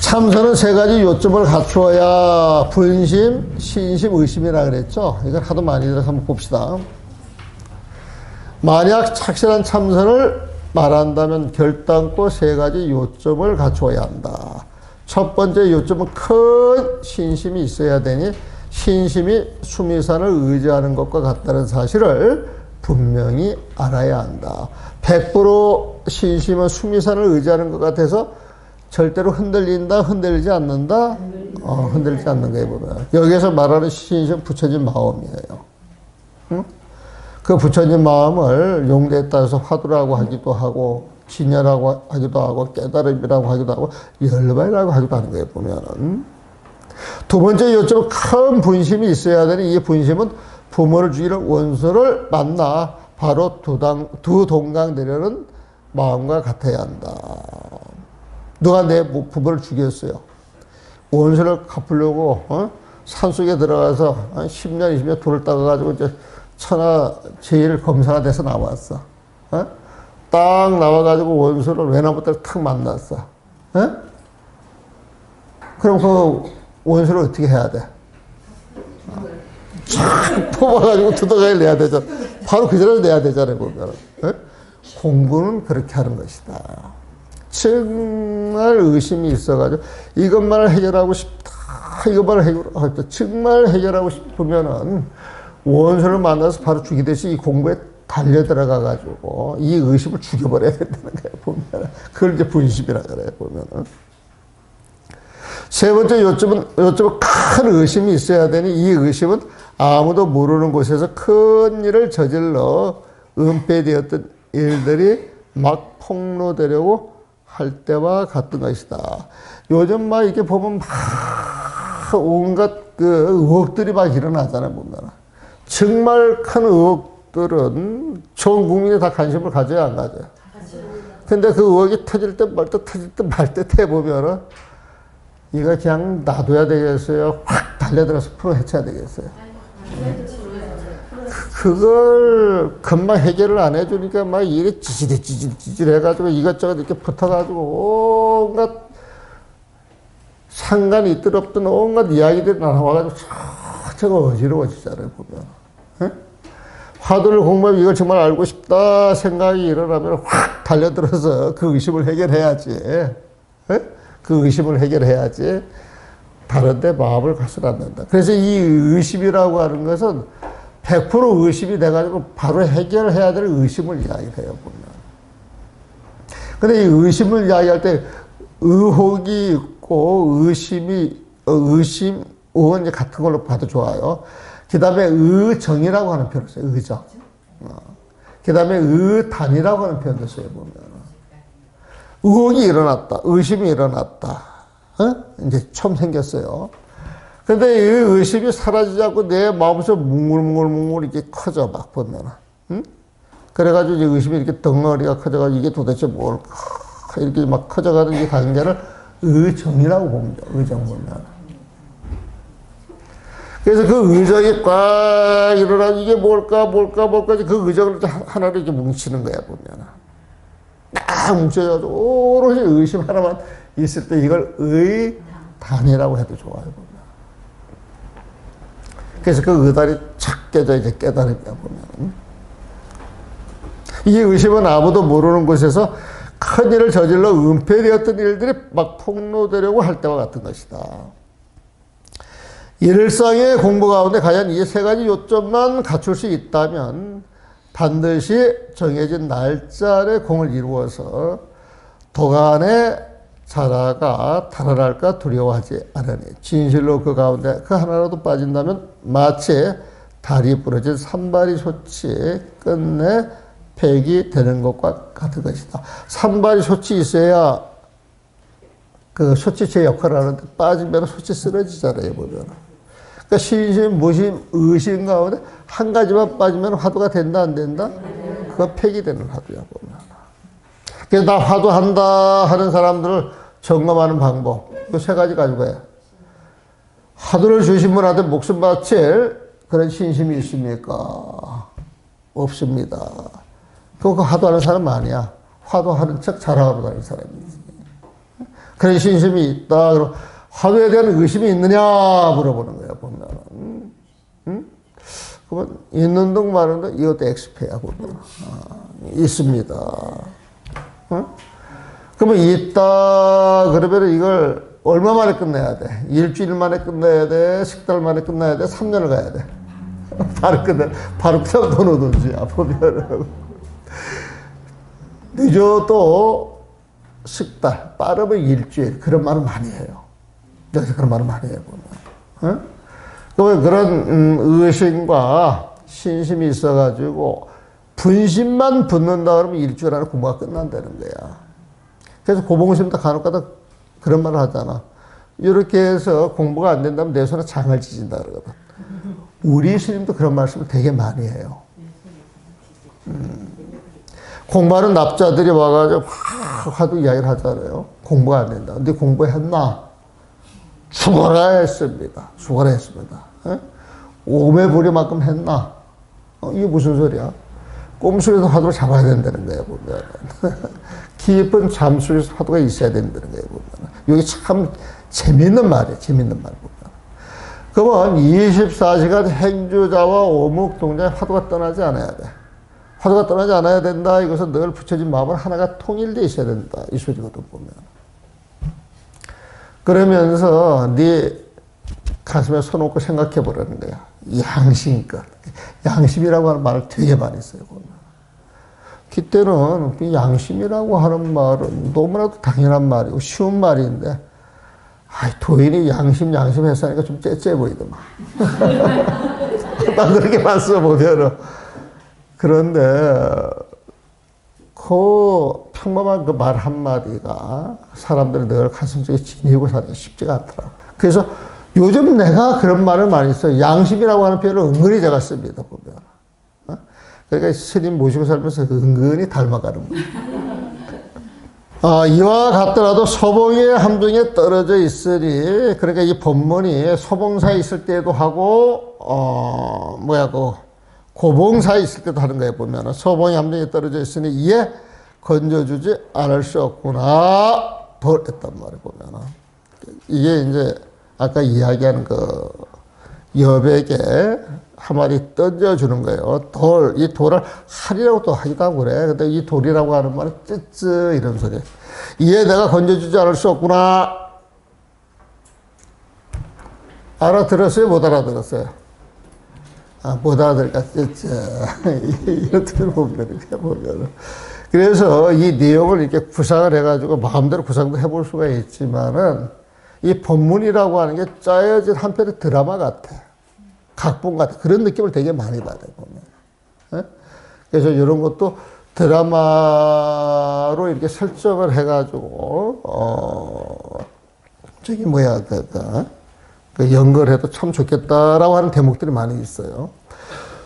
참선은 세 가지 요점을 갖추어야 분심, 신심, 의심이라 그랬죠. 이걸 하도 많이 들어서 한번 봅시다. 만약 착실한 참선을 말한다면 결단코 세 가지 요점을 갖추어야 한다. 첫 번째 요점은 큰 신심이 있어야 되니 신심이 수미산을 의지하는 것과 같다는 사실을 분명히 알아야 한다. 100% 신심은 수미산을 의지하는 것 같아서 절대로 흔들린다, 흔들리지 않는다? 흔들리지 않는 거에 보면. 여기서 말하는 신심은 부처진 마음이에요. 응? 그 부처진 마음을 용대에 따라서 화두라고 하기도 하고, 진여라고 하기도 하고, 깨달음이라고 하기도 하고, 열반이라고 하기도 하는 거예요, 보면은. 두 번째 요점은 큰 분심이 있어야 되는 이 분심은 부모를 죽이는 원수를 만나 바로 두 동강 내려는 마음과 같아야 한다. 누가 내 부모를 죽였어요. 원수를 갚으려고 산속에 들어가서 10년, 20년 돌을 따가지고 이제 천하 제일 검사가 돼서 나왔어. 딱 나와가지고 원수를 외나무다리 탁 만났어. 그럼 그 원수를 어떻게 해야 돼? 쫙 뽑아가지고 두더가리를 내야 되잖아. 바로 그 자리를 내야 되잖아요, 보면. 공부는 그렇게 하는 것이다. 정말 의심이 있어가지고 이것만을 해결하고 싶다. 이것만을 해결하고 싶다. 정말 해결하고 싶으면은 원수를 만나서 바로 죽이듯이 이 공부에 달려 들어가가지고 이 의심을 죽여버려야 된다는 거예요, 보면. 그걸 이제 분심이라 그래요, 보면은. 세 번째 요점은 큰 의심이 있어야 되니 이 의심은 아무도 모르는 곳에서 큰 일을 저질러 은폐되었던 일들이 막 폭로되려고 할 때와 같은 것이다. 요즘 막 이렇게 보면 막 온갖 그 의혹들이 막 일어나잖아요, 보면. 정말 큰 의혹들은 전 국민이 다 관심을 가져야 안 가져요. 근데 그 의혹이 터질 듯 말 듯 터질 듯 말 듯 해보면은 이거 그냥 놔둬야 되겠어요? 확 달려들어서 풀어 헤쳐야 되겠어요? 그걸 금방 해결을 안 해주니까 막 일이 찌질찌질 해가지고 이것저것 이렇게 붙어가지고 온갖 상관이 있든 없든 온갖 이야기들이 나와가지고 저거 어지러워지잖아요, 보면. 에? 화두를 공부하면 이걸 정말 알고 싶다 생각이 일어나면 확 달려들어서 그 의심을 해결해야지. 에? 그 의심을 해결해야지. 다른데 마음을 가서는 안 된다. 그래서 이 의심이라고 하는 것은 100% 의심이 돼가지고 바로 해결해야 될 의심을 이야기해요, 보면. 근데 이 의심을 이야기할 때 의혹이 있고 의심, 의원 같은 걸로 봐도 좋아요. 그 다음에 의정이라고 하는 표현을 써요, 의정. 그 다음에 의단이라고 하는 표현도 써요, 보면. 의혹이 일어났다. 의심이 일어났다. 이제 처음 생겼어요. 근데 이 의심이 사라지지 않고 내 마음속에 뭉글뭉글 이렇게 커져, 막 보면은. 그래가지고 이제 의심이 이렇게 덩어리가 커져가지고 이게 도대체 뭘까. 이렇게 막 커져가는 이 관계를 의정이라고 봅니다. 의정 보면. 그래서 그 의정이 꽉 일어나 이게 뭘까 그 의정을 하나로 이렇게 뭉치는 거야, 보면. 딱 뭉쳐져가지고 오롯이 의심 하나만 있을 때 이걸 의단이라고 해도 좋아요, 보면. 그래서 그 의단이 착 깨져 이제 깨달음이야, 보면. 이 의심은 아무도 모르는 곳에서 큰 일을 저질러 은폐되었던 일들이 막 폭로되려고 할 때와 같은 것이다. 일상의 공부 가운데 과연 이 세 가지 요점만 갖출 수 있다면 반드시 정해진 날짜에 공을 이루어서 도간의 자라가 달아날까 두려워하지 않으니 진실로 그 가운데 그 하나라도 빠진다면 마치 다리 부러진 산발이 솥이 끝내 폐기 되는 것과 같은 것이다. 산발이 솥이 있어야 그 솥이 제 역할을 하는데 빠지면 솥이 쓰러지잖아요, 보면. 그러니까 신심, 무심, 의심 가운데 한 가지만 빠지면 화두가 된다, 안 된다? 그건 폐기되는 화두야, 보면. 그래서 나 화두한다 하는 사람들을 점검하는 방법. 그 세 가지 가지고 해. 화두를 주신 분한테 목숨 바칠 그런 신심이 있습니까? 없습니다. 그 화두하는 사람 아니야. 화두하는 척 자랑하고 다니는 사람이지. 그런 신심이 있다. 그럼 화두에 대한 의심이 있느냐 물어보는 거예요. 보면은. 그러면 있는 둥 마는 둥 이것도 X패야 보면. 있습니다. 그러면 있다 그러면 이걸 얼마 만에 끝내야 돼? 일주일 만에 끝내야 돼? 석 달 만에 끝내야 돼? 3년을 가야 돼? 바로 끝내. 바로 그냥 돈 오든지 보면은. 늦어도 석 달, 빠르면 일주일. 그런 말을 많이 해요. 여기서 그런 말을 많이 해요, 보면. 그러면 그런 의심과 신심이 있어가지고 분심만 붙는다 그러면 일주일 안에 공부가 끝난다는 거야. 그래서 고봉심도 간혹가다 그런 말을 하잖아. 이렇게 해서 공부가 안 된다면 내 손에 장을 지진다 그러거든. 우리 스님도 그런 말씀을 되게 많이 해요. 공부하는 납자들이 와가지고 화두 이야기를 하잖아요. 공부가 안 된다. 근데 공부했나? 죽어라 했습니다. 죽어라 했습니다. 오매부리만큼 했나? 이게 무슨 소리야? 꼼수에서 화두를 잡아야 된다는 거예요, 보면. 깊은 잠수에서 화두가 있어야 된다는 거예요, 보면. 이게 참 재밌는 말이에요, 재밌는 말 보면. 그러면 24시간 행주자와 오묵동자의 화두가 떠나지 않아야 돼. 화두가 떠나지 않아야 된다. 이것은 늘 붙여진 마음은 하나가 통일되어 있어야 된다. 이 소리거든, 보면. 그러면서 네 가슴에 손 얹고 생각해 보라는 거야. 양심껏. 양심이라고 하는 말을 되게 많이 써요, 보면. 그때는 양심이라고 하는 말은 너무나도 당연한 말이고 쉬운 말인데, 도인이 양심 했으니까 좀 째째 보이더만. 난 그렇게만 써보면은. 그런데, 그 평범한 그 말 한마디가 사람들이 늘 가슴속에 지니고 사는 게 쉽지가 않더라고. 그래서 요즘 내가 그런 말을 많이 써요. 양심이라고 하는 표현을 은근히 제가 씁니다, 보면. 그러니까 스님 모시고 살면서 은근히 닮아가는 거예요. 이와 같더라도 소봉의 함정에 떨어져 있으니, 그러니까 이 법문이 소봉사에 있을 때도 하고, 고봉사에 있을 때도 하는 거예요, 보면. 소봉의 함정에 떨어져 있으니, 이에 건져주지 않을 수 없구나. 했단 말이에요, 보면. 이게 이제, 아까 이야기한 그 여백에 한 마리 던져주는 거예요. 이 돌을 할이라고 또 하기도 하고 그래. 근데 이 돌이라고 하는 말은 쯔쯔 이런 소리. 이에 내가 건져주지 않을 수 없구나. 알아들었어요? 못 알아들었어요? 못 알아들으니까 쯔쯔. 이런 뜻을 보면. 그래서 이 내용을 이렇게 구상을 해가지고 마음대로 구상도 해볼 수가 있지만은 이 법문이라고 하는 게 짜여진 한편의 드라마 같아. 각본 같아. 그런 느낌을 되게 많이 받아요, 보면. 그래서 이런 것도 드라마로 이렇게 설정을 해가지고, 연결해도 참 좋겠다라고 하는 대목들이 많이 있어요.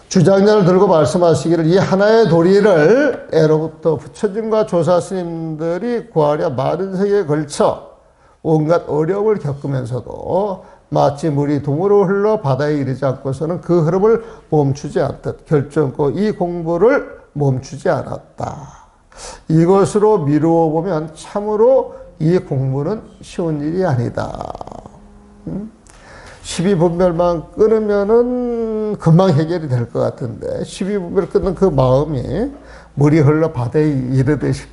주장자를 들고 말씀하시기를 이 하나의 도리를 애로부터 부처님과 조사 스님들이 구하려 많은 세계에 걸쳐 온갖 어려움을 겪으면서도 마치 물이 둥으로 흘러 바다에 이르지 않고서는 그 흐름을 멈추지 않듯 결정코 이 공부를 멈추지 않았다. 이것으로 미루어 보면 참으로 이 공부는 쉬운 일이 아니다. 12분별만 끊으면은 금방 해결이 될 것 같은데 12분별 끊는 그 마음이 물이 흘러 바다에 이르듯이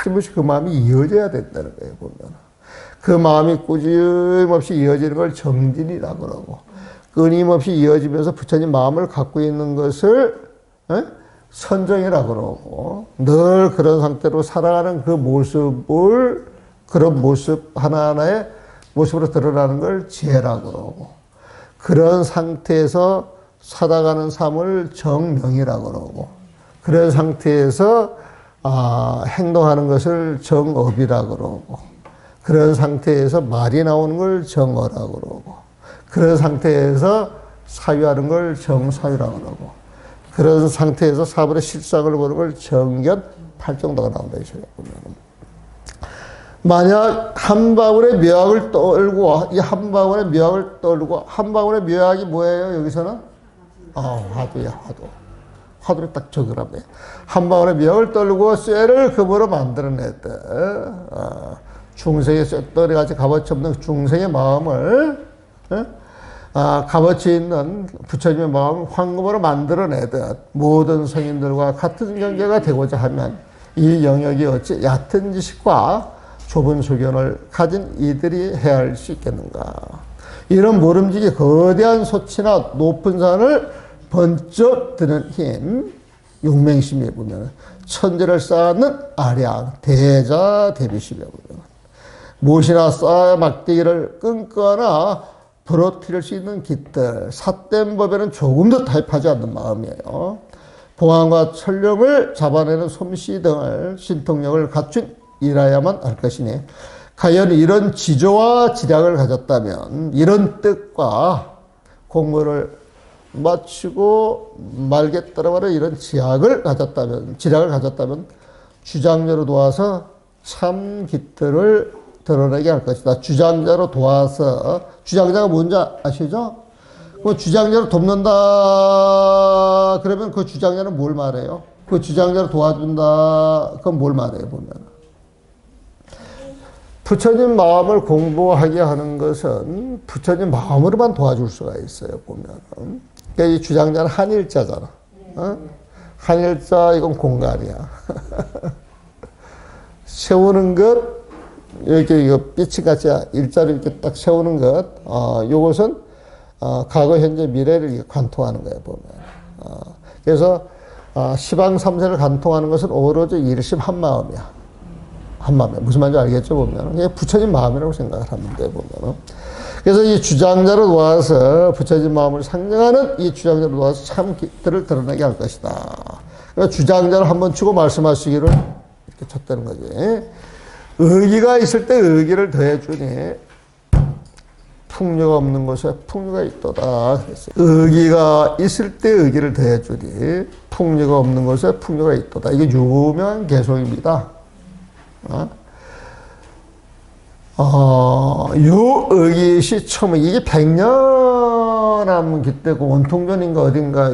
끊임없이 그 마음이 이어져야 된다는 거예요, 보면. 그 마음이 꾸준함없이 이어지는 걸 정진이라고 그러고, 끊임없이 이어지면서 부처님 마음을 갖고 있는 것을 선정이라고 그러고, 늘 그런 상태로 살아가는 그 모습을, 그런 모습 하나하나의 모습으로 드러나는 걸 지혜라고 그러고, 그런 상태에서 살아가는 삶을 정명이라고 그러고, 그런 상태에서 행동하는 것을 정업이라고 그러고, 그런 상태에서 말이 나오는 걸 정어라고 그러고, 그런 상태에서 사유하는 걸 정사유라고 그러고, 그런 상태에서 사물의 실상을 보는 걸 정견 팔정도가 나온다. 이 소리가 보면. 만약 한 방울의 묘약을 떨고, 이 한 방울의 묘약을 떨고, 한 방울의 묘약이 뭐예요, 여기서는? 화두야, 화두. 화두를 딱 적으라며. 한 방울의 묘약을 떨고 쇠를 금으로 만들어냈대. 중생의 쇳덩이같이 값어치 없는 중생의 마음을 값어치 있는 부처님의 마음을 황금으로 만들어내듯 모든 성인들과 같은 경계가 되고자 하면 이 영역이 어찌 얕은 지식과 좁은 소견을 가진 이들이 헤아릴 수 있겠는가. 이런 모름지기 거대한 소치나 높은 산을 번쩍 드는 힘, 용맹심에 보면 천지를 쌓는 아량, 대자 대비심에 보면 무엇이나 쌓아 막대기를 끊거나 부러뜨릴 수 있는 깃들, 삿된 법에는 조금도 타협하지 않는 마음이에요. 봉황과 철령을 잡아내는 솜씨 등을 신통력을 갖춘 이라야만 할 것이니 과연 이런 지조와 지략을 가졌다면 이런 뜻과 공부를 마치고 말겠다라는 이런 지략을 가졌다면 주장자로 도와서 참 깃들을 드러내게 할 것이다. 주장자로 도와서 주장자가 뭔지 아시죠? 그 주장자를 돕는다 그러면 그 주장자는 뭘 말해요? 그 주장자를 도와준다 그건 뭘 말해요 보면? 부처님 마음을 공부하게 하는 것은 부처님 마음으로만 도와줄 수가 있어요 보면. 그러니까 이 주장자는 한일자잖아. 한일자 이건 공갈이야. 세우는 것 이렇게 이거 삐치같이 일자로 이렇게 딱 세우는 것, 요것은 과거, 현재, 미래를 이렇게 관통하는 거예요 보면. 그래서 시방 삼세를 관통하는 것은 오로지 일심 한 마음이야. 한 마음이야. 무슨 말인지 알겠죠 보면. 그냥 부처님 마음이라고 생각을 하면 돼 보면. 그래서 이 주장자로 놓아서 부처님 마음을 상정하는 이 주장자로 놓아서 참 깃들을 드러내게 할 것이다. 그러니까 주장자를 한번 치고 말씀하시기를 이렇게 쳤다는 거지. 의기가 있을 때 의기를 더해주니 풍류가 없는 곳에 풍류가 있도다. 의기가 있을 때 의기를 더해주니 풍류가 없는 곳에 풍류가 있도다. 이게 유명한 개송입니다. 유의시 처음 이게 100년 남은 기때고 원통전인가 어딘가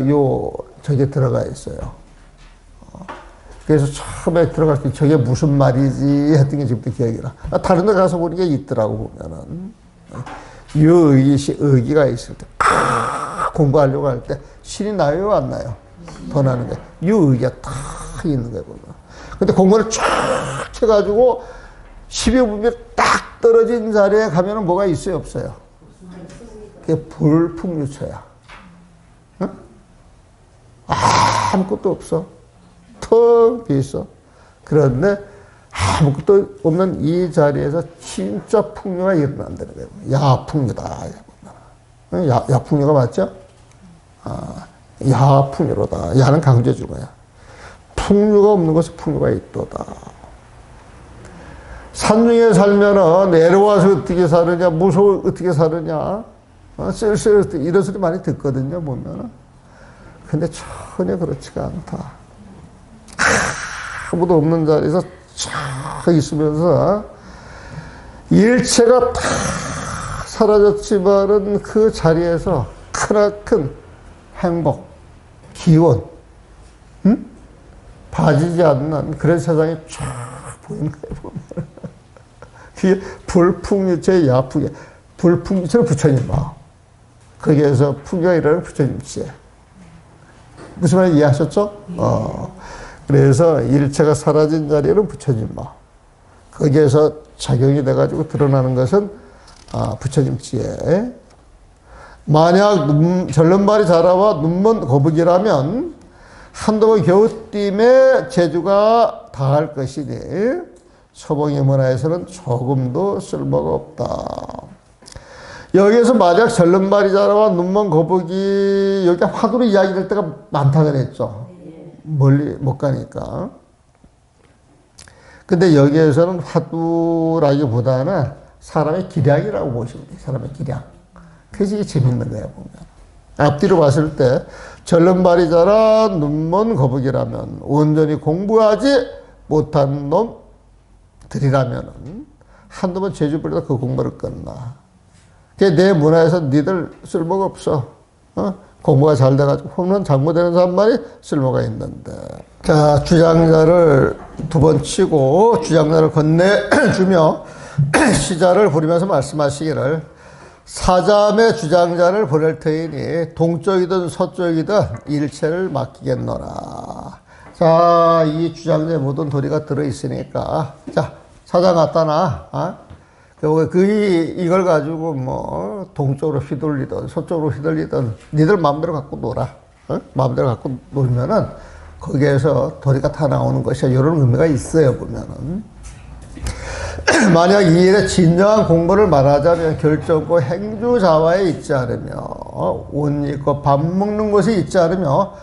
저게 들어가 있어요. 그래서 처음에 들어갈 때 저게 무슨 말이지 했던 게 지금도 기억이 나. 다른 데 가서 보니까 있더라고 보면은. 유의시 의기가 있을 때 공부하려고 할 때 신이 나요 안 나요? 더 나는 거예요. 유의기가 딱 있는 거예요 보면. 근데 공부를 쫙 해가지고 12분이 딱 떨어진 자리에 가면은 뭐가 있어요 없어요? 그게 불풍유처야. 응? 아무것도 없어. 텅 비있어. 그런데 아무것도 없는 이 자리에서 진짜 풍류가 일어난다는 거예요. 야풍류다. 야풍류가 맞죠? 야풍류로다. 야는 강조해준 거야. 풍류가 없는 곳에 풍류가 있도다. 산중에 살면은 내려와서 어떻게 사느냐, 무서워 어떻게 사느냐, 쓸쓸 이런 소리 많이 듣거든요 보면은. 근데 전혀 그렇지가 않다. 아무도 없는 자리에서 쫙 있으면서 일체가 다 사라졌지만은 그 자리에서 크나큰 행복, 기원, 봐지지 않는 그런 세상이 쫙 보이는 거예요 보면. 그게 불풍유체의 야풍이, 불풍유체는 부처님 마음. 거기에서 풍유가 일어나는 부처님 지혜. 무슨 말인지 이해하셨죠? 그래서 일체가 사라진 자리에는 부처님 마음. 거기에서 작용이 돼가지고 드러나는 것은 부처님 지혜. 만약 절름발이 자라와 눈먼 거북이라면 한두 번 겨우 띠에 재주가 다할 것이니 서봉의 문화에서는 조금도 쓸모가 없다. 여기에서 만약 절름발이 자라와 눈먼 거북이 여기 화두로 이야기될 때가 많다 그랬죠. 멀리 못 가니까. 근데 여기에서는 화두라기보다는 사람의 기량이라고 보시면 돼요. 사람의 기량. 그래서 이게 재밌는 거예요 보면. 앞뒤로 봤을 때 절름발이 자라 눈먼 거북이라면 온전히 공부하지 못한 놈들이라면 한두 번 재주 부리다 그 공부를 끝나. 내 문화에서 니들 쓸모가 없어. 공부가 잘 돼가지고 홈런 장모되는 사람만이 쓸모가 있는데. 자, 주장자를 두 번 치고 주장자를 건네주며 시자를 부리면서 말씀하시기를 사자의 주장자를 보낼 터이니 동쪽이든 서쪽이든 일체를 맡기겠노라. 자, 이 주장자의 모든 도리가 들어있으니까 자, 사자 갖다 놔. 이걸 가지고 뭐 동쪽으로 휘둘리든 서쪽으로 휘둘리든 니들 마음대로 갖고 놀아. 마음대로 갖고 놀면은 거기에서 도리가 다 나오는 것이야. 이런 의미가 있어요, 보면은. 만약 이 일에 진정한 공부를 말하자면 결정코 행주자와에 있지 않으며 옷 입고 밥 먹는 곳에 있지 않으며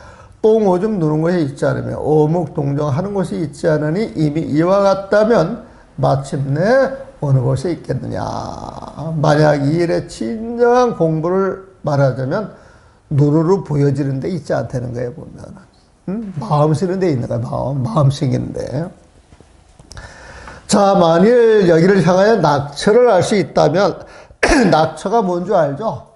똥 오줌 누는 곳에 있지 않으며 어묵동정하는 곳에 있지 않으니 이미 이와 같다면 마침내 어느 곳에 있겠느냐. 만약 이 일에 진정한 공부를 말하자면 누르르 보여지는 데 있지 않다는 거예요, 보면. 마음 쓰는 데 있는 거야, 마음 생기는데. 자, 만일 여기를 향하여 낙처를 알 수 있다면, 낙처가 뭔 줄 알죠?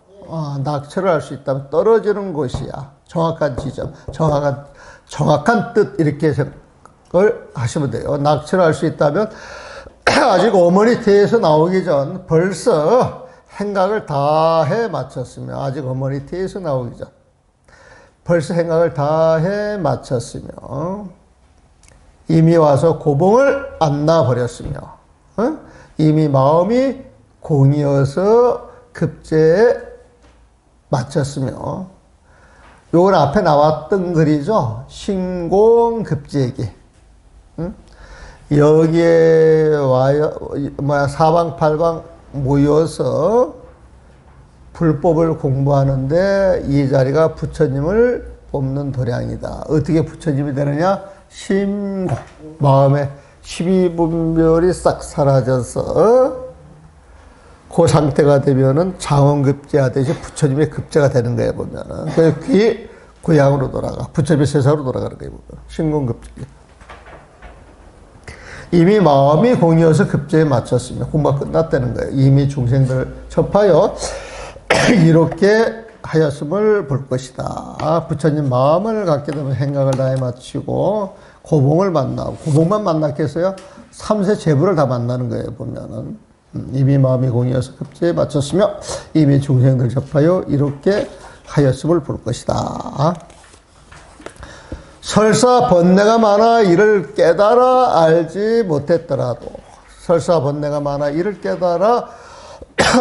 낙처를 알 수 있다면 떨어지는 곳이야. 정확한 지점, 정확한 뜻, 이렇게 생각을 하시면 돼요. 낙처를 알 수 있다면, 아직 어머니 태에서 나오기 전 벌써 행각을 다 해 마쳤으며, 아직 어머니 태에서 나오기 전 벌써 행각을 다 해 마쳤으며, 이미 와서 고봉을 안 놔버렸으며, 이미 마음이 공이어서 급제에 마쳤으며, 요건 앞에 나왔던 글이죠. 신공급제기. 여기에 와요, 사방팔방 모여서 불법을 공부하는데 이 자리가 부처님을 뽑는 도량이다. 어떻게 부처님이 되느냐? 심고, 마음에 12분별이 싹 사라져서 그 상태가 되면은 장원급제하듯이 부처님의 급제가 되는 거예요, 보면은. 그래서 귀 고향으로 돌아가. 부처님의 세상으로 돌아가는 거예요, 보면. 신공급제. 이미 마음이 공이어서 급제에 맞췄으며 공부가 끝났다는 거예요. 이미 중생들을 접하여 이렇게 하였음을 볼 것이다. 부처님 마음을 갖게 되면 행각을 다해 마치고 고봉을 만나고, 고봉만 만났게 해서요 3세 제부를 다 만나는 거예요, 보면은. 이미 마음이 공이어서 급제에 마쳤으며 이미 중생들 접하여 이렇게 하였음을 볼 것이다. 설사 번뇌가 많아 이를 깨달아 알지 못했더라도, 설사 번뇌가 많아 이를 깨달아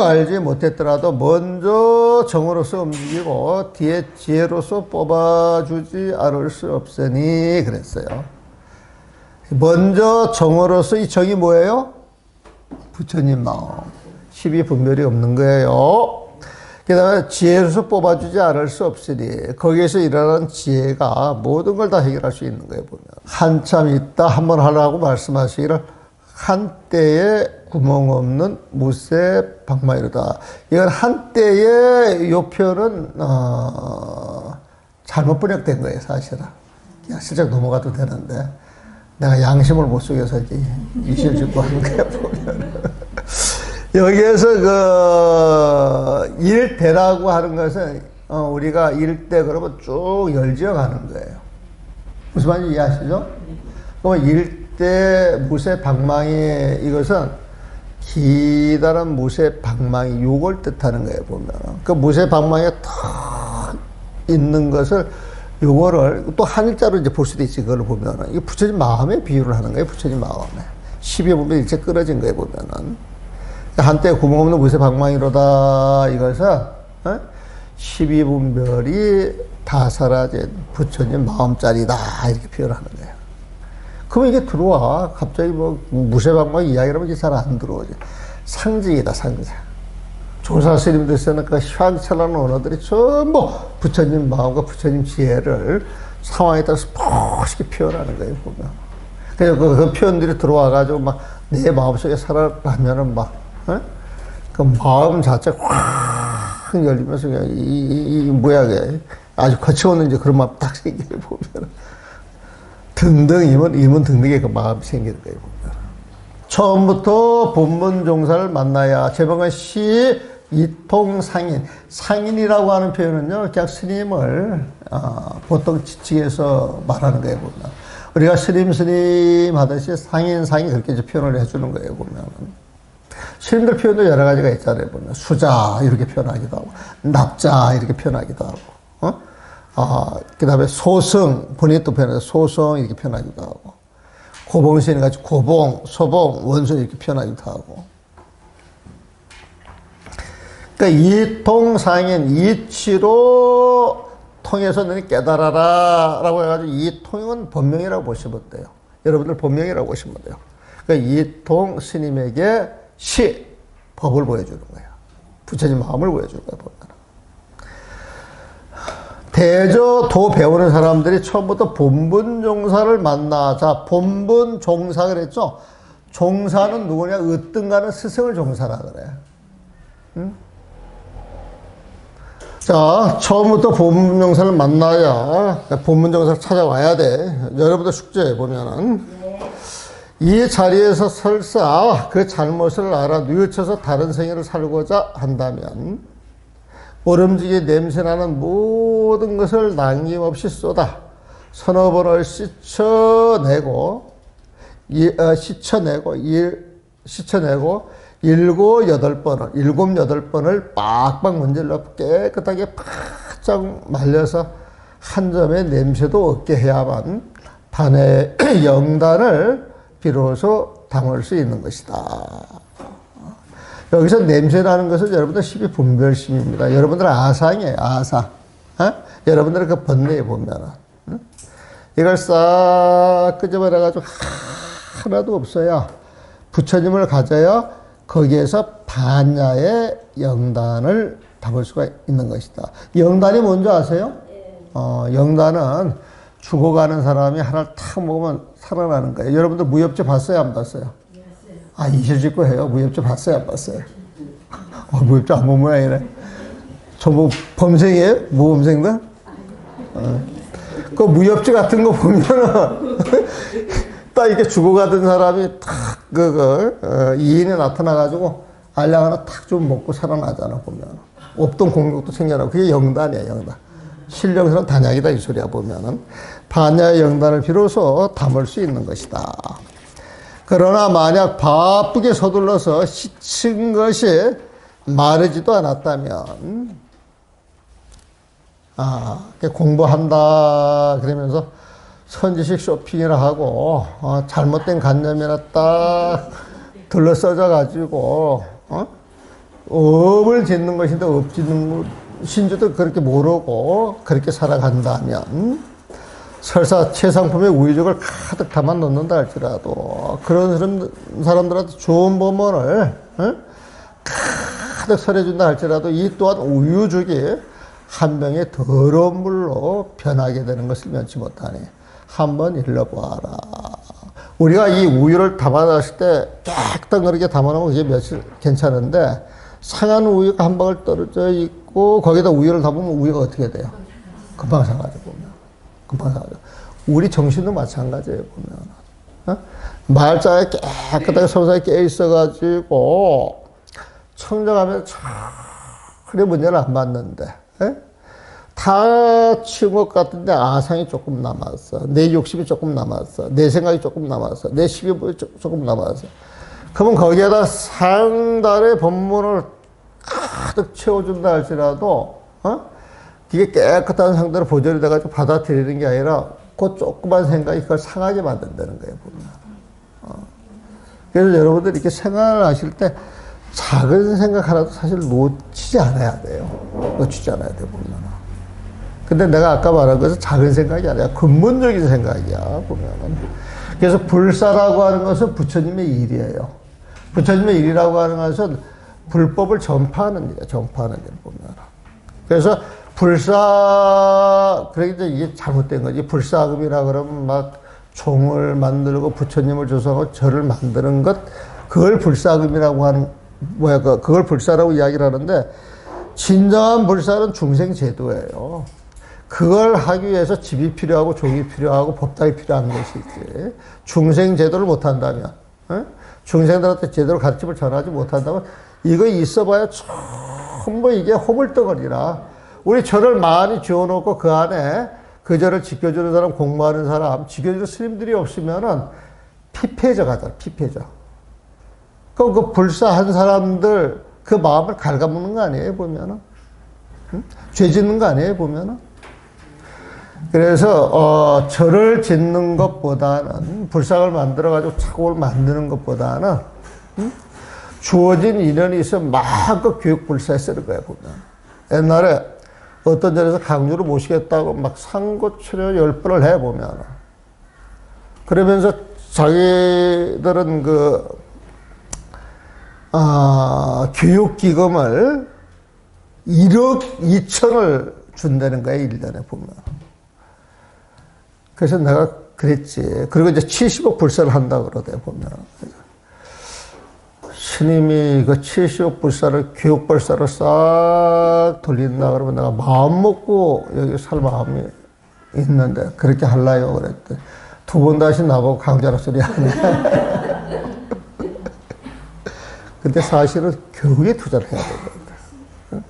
알지 못했더라도 먼저 정으로서 움직이고 뒤에 지혜로서 뽑아주지 않을 수 없으니 그랬어요. 먼저 정으로서, 이 정이 뭐예요? 부처님 마음. 12분별이 없는 거예요. 그 다음에 지혜로서 뽑아주지 않을 수 없으니 거기에서 일어나는 지혜가 모든 걸 다 해결할 수 있는 거예요, 보면. 한참 있다 한번 하라고 말씀하시기를 한때에 구멍 없는 무쇠 방망이로다. 이건 한때의 요 표현은 잘못 번역된 거예요, 사실은. 그냥 슬쩍 넘어가도 되는데 내가 양심을 못 속여서 이제 이실 짓고 하는 거예요, 보면. 여기에서 일대라고 하는 것은 우리가 일대 그러면 쭉 열지어 가는 거예요. 무슨 말인지 이해하시죠? 그러면 일대 무쇠 방망이, 이것은 기다란 무쇠 방망이, 요걸 뜻하는 거예요, 보면. 그 무쇠 방망이가 탁 있는 것을, 요거를 또 한일자로 이제 볼 수도 있지, 그걸 보면은. 이게 부처님 마음에 비유를 하는 거예요, 부처님 마음에. 12분별 일체 끊어진 거예요, 보면은. 한때 구멍 없는 무쇠 방망이로다, 이것은 12분별이 다 사라진 부처님 마음자리다, 이렇게 표현하는 거예요. 그러면 이게 들어와. 갑자기 뭐 무쇠 방망이 이야기라면 이게 잘 안 들어오지. 상징이다, 상징. 조사 스님들 쓰는 그 휘황찬란한 언어들이 전부 부처님 마음과 부처님 지혜를 상황에 따라서 멋있게 표현하는 거예요, 보면. 그래서 그 표현들이 들어와가지고 막 내 마음속에 살아나면은 막, 그 마음 자체가 확 열리면서 그냥 이 모양에 아주 거침없는 이제 그런 마음 딱 생기게 보면 등등 이문 등등의 그 마음이 생기는 거예요, 보면. 처음부터 본문 종사를 만나야. 제방은 시 이통상인. 상인이라고 하는 표현은요, 그냥 스님을 보통 지칭해서 말하는 거예요, 보면. 우리가 스님 하듯이 상인 그렇게 이제 표현을 해주는 거예요, 보면. 스님들 표현도 여러 가지가 있잖아요. 보면 수자 이렇게 표현하기도 하고 납자 이렇게 표현하기도 하고 그 다음에 소승 본인이 또 표현해서 소승 이렇게 표현하기도 하고 고봉신이 같이 고봉, 소봉, 원수 이렇게 표현하기도 하고 그러니까 이통상인 이치로 통해서 너희 깨달아라 라고 해가지고 이통은 본명이라고 보시면 돼요. 여러분들 본명이라고 보시면 돼요. 그러니까 이통 스님에게 법을 보여주는 거예요. 부처님 마음을 보여주는 거예요. 보면. 대저도 배우는 사람들이 처음부터 본분 종사를 만나. 자, 본분 종사 그랬죠? 종사는 누구냐? 으뜸가는 스승을 종사라 그래. 응? 자, 처음부터 본분 종사를 만나야 본분 종사를 찾아와야 돼. 여러분들 숙제에 보면은 이 자리에서 설사 그 잘못을 알아 뉘우쳐서 다른 생애를 살고자 한다면 오름지게 냄새나는 모든 것을 남김없이 쏟아 서너 번을 씻어내고 일곱 여덟 번을 빡빡 문질러 깨끗하게 바짝 말려서 한 점의 냄새도 없게 해야만 반의 영단을 비로소 담을 수 있는 것이다. 여기서 냄새나는 것은 여러분들 십이 분별심입니다. 여러분들 아상이에요. 아상. 여러분들 그 번뇌에 보면은 이걸 싹 끄집어내가지고 하나도 없어야 부처님을 가져야 거기에서 반야의 영단을 담을 수가 있는 것이다. 영단이 뭔지 아세요? 영단은 죽어가는 사람이 하나를 탁 먹으면 살아나는 거예요. 여러분들 무협지 봤어요? 안 봤어요? 이실 짓고 해요. 무협지 봤어요? 안 봤어요? 무협지 안 본 모양이네. 저 뭐 범생이에요? 모범생들? 그 무협지 같은 거 보면은 딱 이렇게 죽어가던 사람이 탁 이인이 나타나가지고 알약 하나 탁 좀 먹고 살아나잖아 보면. 없던 공격도 생겨나고 그게 영단이야 영단. 신령스러운 단약이다 이 소리야 보면은. 반야의 영단을 비로소 담을 수 있는 것이다. 그러나 만약 바쁘게 서둘러서 씻은 것이 마르지도 않았다면 공부한다 그러면서 선지식 쇼핑이라 하고 잘못된 관념이나 딱 둘러싸져 가지고 업을 짓는 것인데 업 짓는 신주도 그렇게 모르고 그렇게 살아간다면 설사 최상품의 우유죽을 가득 담아 놓는다 할지라도 그런 사람들한테 좋은 법문을 가득 설해준다 할지라도 이 또한 우유죽이 한 병의 더러운 물로 변하게 되는 것을 면치 못하니 한번 일러보아라. 우리가 이 우유를 담아놨을 때 깨끗하게 담아놓으면 그게 며칠 괜찮은데 상한 우유가 한 방울 떨어져 있고 거기다 우유를 담으면 우유가 어떻게 돼요? 금방 상하죠 보면. 금방 상하죠. 우리 정신도 마찬가지예요 보면. 말자에 깨끗하게 성상에 깨 있어가지고 청정하면 전혀 문제를 안 받는데 다 치운 것 같은데 아상이 조금 남았어. 내 욕심이 조금 남았어. 내 생각이 조금 남았어. 내 식욕이 조금 남았어. 그러면 거기에다 상달의 법문을 가득 채워준다 할지라도 이게 깨끗한 상태로 보존이 돼가지고 받아들이는 게 아니라 그 조그만 생각이 그걸 상하게 만든다는 거예요 보면. 그래서 여러분들 이렇게 생각을 하실 때 작은 생각 하나도 사실 놓치지 않아야 돼요. 놓치지 않아야 돼요 보면. 근데 내가 아까 말한 것은 작은 생각이 아니라 근본적인 생각이야 보면은. 그래서 불사라고 하는 것은 부처님의 일이에요. 부처님의 일이라고 하는 것은 불법을 전파하는 일이야. 전파하는 일 보면. 그래서 그러니까 이게 잘못된 거지. 불사금이라 그러면 막 종을 만들고 부처님을 조성하고 절을 만드는 것, 그걸 불사금이라고 하는, 그걸 불사라고 이야기를 하는데, 진정한 불사는 중생제도예요. 그걸 하기 위해서 집이 필요하고 종이 필요하고 법당이 필요한 것이지. 중생제도를 못한다면, 중생들한테 제대로 가르침을 전하지 못한다면, 이거 있어봐야 전부 이게 호물덩어리라. 우리 절을 많이 지어놓고 그 안에 그 절을 지켜주는 사람, 공부하는 사람, 지켜주는 스님들이 없으면은 피폐해져 가잖아, 피폐해져. 그 불사한 사람들 그 마음을 갉아먹는 거 아니에요, 보면은? 응? 죄 짓는 거 아니에요, 보면은? 그래서, 절을 짓는 것보다는, 불상을 만들어가지고 차고를 만드는 것보다는, 응? 주어진 인연이 있으면 마음껏 교육불사에 쓰는 거예요, 보면. 옛날에 어떤 절에서 강주를 모시겠다고 막 상고추려 10번을 해보면, 그러면서 자기들은 교육기금을 1억 2천을 준다는 거예요, 1년에 보면. 그래서 내가 그랬지. 그리고 이제 70억 불사를 한다 그러대, 보면. 스님이 그 70억 불사를, 교육불사를 싹 돌린다 그러면 내가 마음 먹고 여기 살 마음이 있는데, 그렇게 할라요, 그랬대. 2번 다시 나보고 강좌라 소리 하네. 근데 사실은 교육에 투자를 해야 되거든.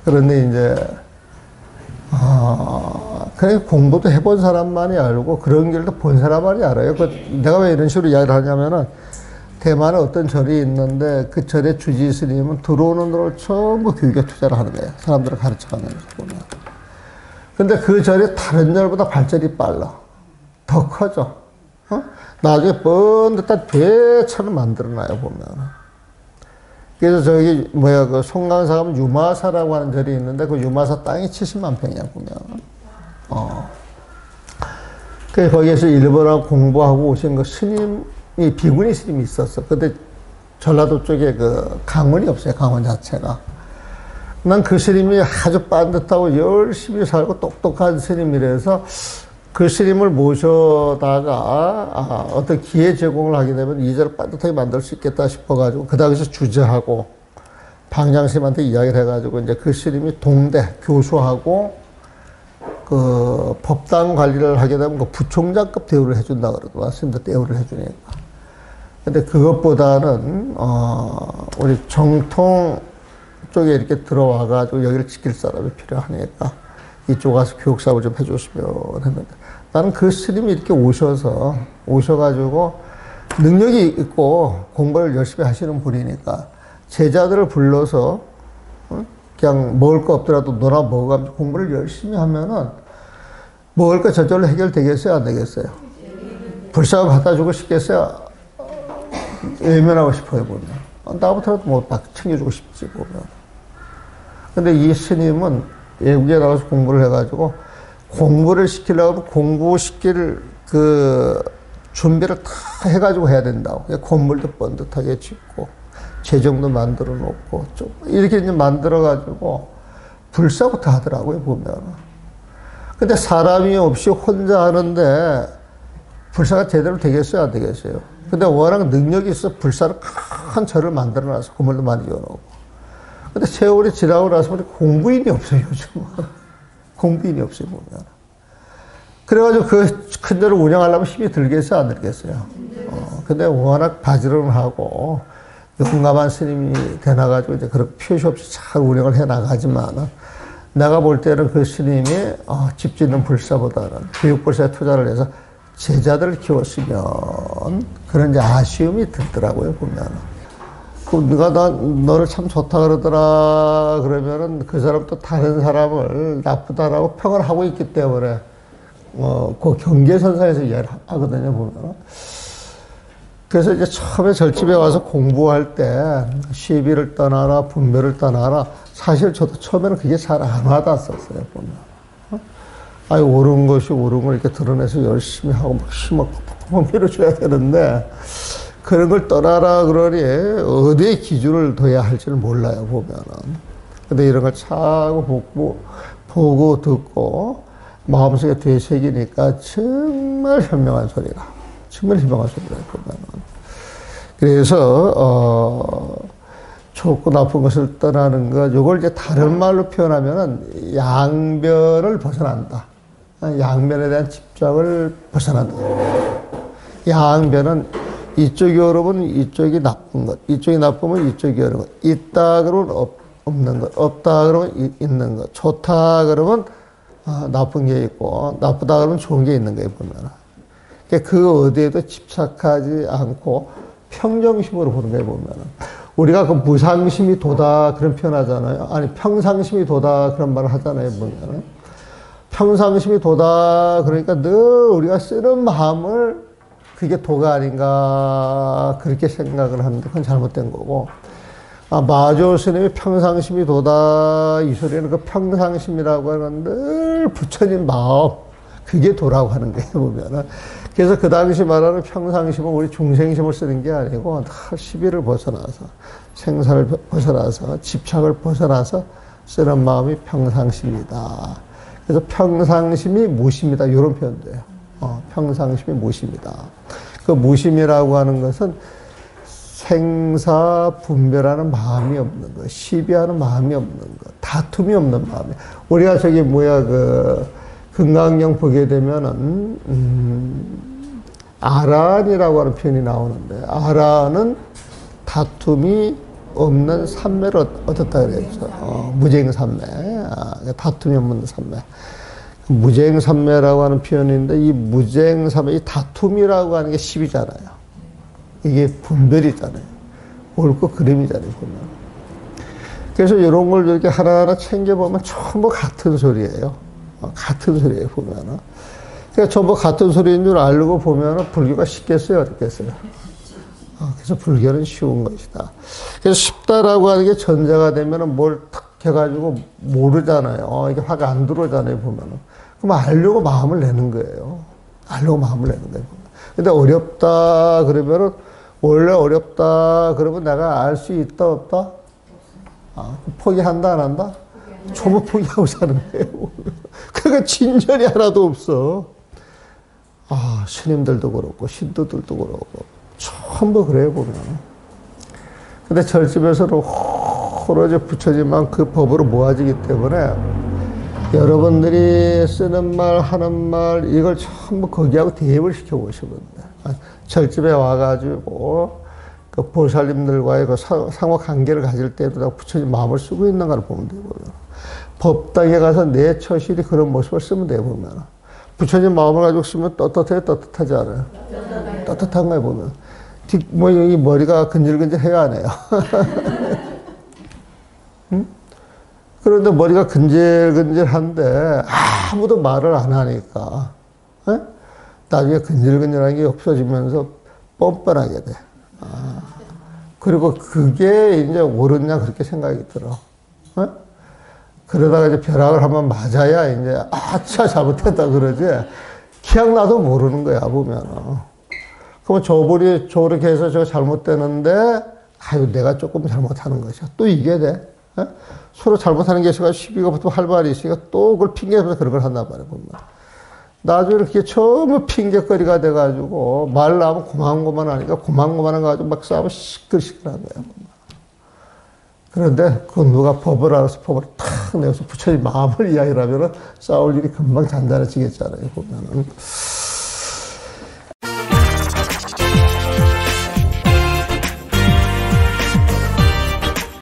그런데 이제, 그냥 공부도 해본 사람만이 알고 그런 길도 본 사람만이 알아요. 내가 왜 이런 식으로 이야기를 하냐면은, 대만에 어떤 절이 있는데 그 절의 주지 스님은 들어오는 돈을 전부 교육에 투자를 하는 거예요. 사람들을 가르쳐가면서 보면. 근데 그 절이 다른 절보다 발전이 빨라. 더 커져. 나중에 번듯한 대천을 만들어놔요, 보면. 그래서 저기, 그 송강사 가면 유마사라고 하는 절이 있는데 그 유마사 땅이 70만 평이야, 보면. 그래서 거기에서 일본어 공부하고 오신 그 스님이, 비구니 스님이 있었어. 근데 전라도 쪽에 그 강원이 없어요, 강원 자체가. 난 그 스님이 아주 반듯하고 열심히 살고 똑똑한 스님이라서 그 스님을 모셔다가 어떤 기회 제공을 하게 되면 이 절을 반듯하게 만들 수 있겠다 싶어가지고 그 당시에서 주저하고 방장 스님한테 이야기를 해가지고 이제 그 스님이 동대 교수하고 그 법당 관리를 하게 되면 그 부총장급 대우를 해준다 그러더라고요. 스님들 대우를 해주니까. 근데 그것보다는 우리 정통 쪽에 이렇게 들어와가지고 여기를 지킬 사람이 필요하니까 이쪽 와서 교육 사업을 좀 해줬으면 했는데, 나는 그 스님이 이렇게 오셔가지고 능력이 있고 공부를 열심히 하시는 분이니까 제자들을 불러서 그냥 먹을 거 없더라도 놀아 먹어가면서 공부를 열심히 하면은 먹을 거 저절로 해결되겠어요, 안 되겠어요? 불쌍을 받아주고 싶겠어요? 외면하고 싶어요, 보면. 나부터라도 뭐 딱 챙겨주고 싶지, 보면. 근데 이 스님은 외국에 나가서 공부를 해가지고 공부를 시키려고 공부시킬 그 준비를 다 해가지고 해야 된다고. 건물도 번듯하게 짓고 재정도 만들어 놓고 좀 이렇게 이제 만들어가지고 불사부터 하더라고요, 보면. 근데 사람이 없이 혼자 하는데 불사가 제대로 되겠어요, 안 되겠어요? 근데 워낙 능력이 있어 불사를 큰 절을 만들어 놔서 건물도 많이 지어놓고. 근데 세월이 지나고 나서 공부인이 없어요, 요즘은. 공부인이 없어요, 보면. 그래가지고 그 큰 절을 운영하려면 힘이 들겠어요, 안 들겠어요? 근데 워낙 바지런하고 용감한 스님이 되나가지고 이제 그렇게 표시 없이 잘 운영을 해 나가지만, 내가 볼 때는 그 스님이 집 짓는 불사보다는 교육불사에 투자를 해서 제자들을 키웠으면 그런 이제 아쉬움이 들더라고요, 보면. 누가 너를 참 좋다 그러더라 그러면은 그 사람 또 다른 사람을 나쁘다라고 평을 하고 있기 때문에 그 경계선상에서 이야기를 하거든요, 보면. 그래서 이제 처음에 절집에 와서 공부할 때 시비를 떠나라 분별을 떠나라, 사실 저도 처음에는 그게 잘 안 와닿았었어요, 보면. 옳은 것이 옳은 걸 이렇게 드러내서 열심히 하고 막 힘을 팍팍 밀어줘야 되는데, 그런 걸 떠나라 그러니 어디에 기준을 둬야 할지를 몰라요, 보면은. 근데 이런 걸 차고 보고 듣고 마음속에 되새기니까 정말 현명한 소리라. 정말 현명한 소리라, 보면은. 그래서, 좋고 나쁜 것을 떠나는 것, 요걸 이제 다른 말로 표현하면은 양변을 벗어난다. 양변에 대한 집착을 벗어난다. 양변은 이쪽이 옳으면 이쪽이 나쁜 것, 이쪽이 나쁘면 이쪽이 옳은 것, 있다 그러면 없는 것, 없다 그러면 있는 것, 좋다 그러면 나쁜 게 있고, 나쁘다 그러면 좋은 게 있는 거예요, 보면. 그 어디에도 집착하지 않고 평정심으로 보는 거예요, 보면은. 우리가 그 무상심이 도다 그런 표현 하잖아요. 아니, 평상심이 도다 그런 말을 하잖아요, 보면은. 평상심이 도다 그러니까 늘 우리가 쓰는 마음을 그게 도가 아닌가 그렇게 생각을 하는데 그건 잘못된 거고. 마조 스님이 평상심이 도다 이 소리는 그 평상심이라고 하는 늘 부처님 마음 그게 도라고 하는 거예요, 보면은. 그래서 그 당시 말하는 평상심은 우리 중생심을 쓰는 게 아니고 다 시비를 벗어나서 생사를 벗어나서 집착을 벗어나서 쓰는 마음이 평상심이다. 그래서 평상심이 무심이다 이런 표현도 해요. 평상심이 무심이다. 그 무심이라고 하는 것은 생사 분별하는 마음이 없는 것, 시비하는 마음이 없는 것, 다툼이 없는 마음이. 우리가 저기 금강경 보게 되면은 아란이라고 하는 표현이 나오는데 아란은 다툼이 없는 삼매를 얻었다 그랬죠. 무쟁삼매, 다툼이 없는 삼매. 무쟁삼매라고 하는 표현인데 이 무쟁삼매, 이 다툼이라고 하는 게 시비잖아요. 이게 분별이잖아요. 옳고 그름이잖아요, 보면. 그래서 이런 걸 이렇게 하나하나 챙겨보면 전부 같은 소리예요. 같은 소리예요, 보면은. 그러니까 전부 같은 소리인 줄 알고 보면은 불교가 쉽겠어요, 어렵겠어요? 그래서 불교는 쉬운 것이다. 그래서 쉽다라고 하는 게 전제가 되면은 뭘 탁 해가지고 모르잖아요. 이게 화가 안 들어오잖아요, 보면은. 그럼 알려고 마음을 내는 거예요. 알려고 마음을 내는 거예요. 근데 어렵다 그러면은 원래 어렵다 그러면 내가 알 수 있다 없다? 포기한다 안 한다? 전부 포기하고 사는 거예요. 그러니까 진전이 하나도 없어. 스님들도 그렇고 신도들도 그렇고 전부 그래요, 보면. 근데 절집에서는 오로지 부처님만 그 법으로 모아지기 때문에 여러분들이 쓰는 말, 하는 말, 이걸 전부 거기하고 대입을 시켜보시면 돼. 절집에 와가지고, 그 보살님들과의 그 상호 관계를 가질 때도 부처님 마음을 쓰고 있는가를 보면 돼, 보면. 법당에 가서 내 처실히 그런 모습을 쓰면 돼, 보면. 부처님 마음을 가지고 쓰면 떳떳해요, 떳떳하지 않아요? 떳떳한 거예요, 보면. 여기 머리가 근질근질해야 안 해요. 응? 그런데 머리가 근질근질한데 아무도 말을 안 하니까 나중에 근질근질한 게 없어지면서 뻔뻔하게 돼. 그리고 그게 이제 옳으냐 그렇게 생각이 들어. 그러다가 이제 벼락을 한번 맞아야 이제 아차 잘못했다 그러지. 그냥 나도 모르는 거야, 보면. 그러면 저렇게 해서 저거 잘못되는데 내가 조금 잘못하는 것이야. 또 이게 돼. 서로 잘못하는 게 있어가지고 시비가 붙으면 할 말이 있으니까 또 그걸 핑계해서 그런 걸 한단 말이야, 보면. 나중에 그게 전부 핑계거리가 돼가지고 말 나오면 고만고만 하니까 고만고만 해가지고 막 싸우면 시끌시끌한 거야, 보면. 그런데 그 누가 법을 알아서 법을 탁 내서 부처님 마음을 이야기를 하면은 싸울 일이 금방 잔잔해지겠잖아요, 보면은.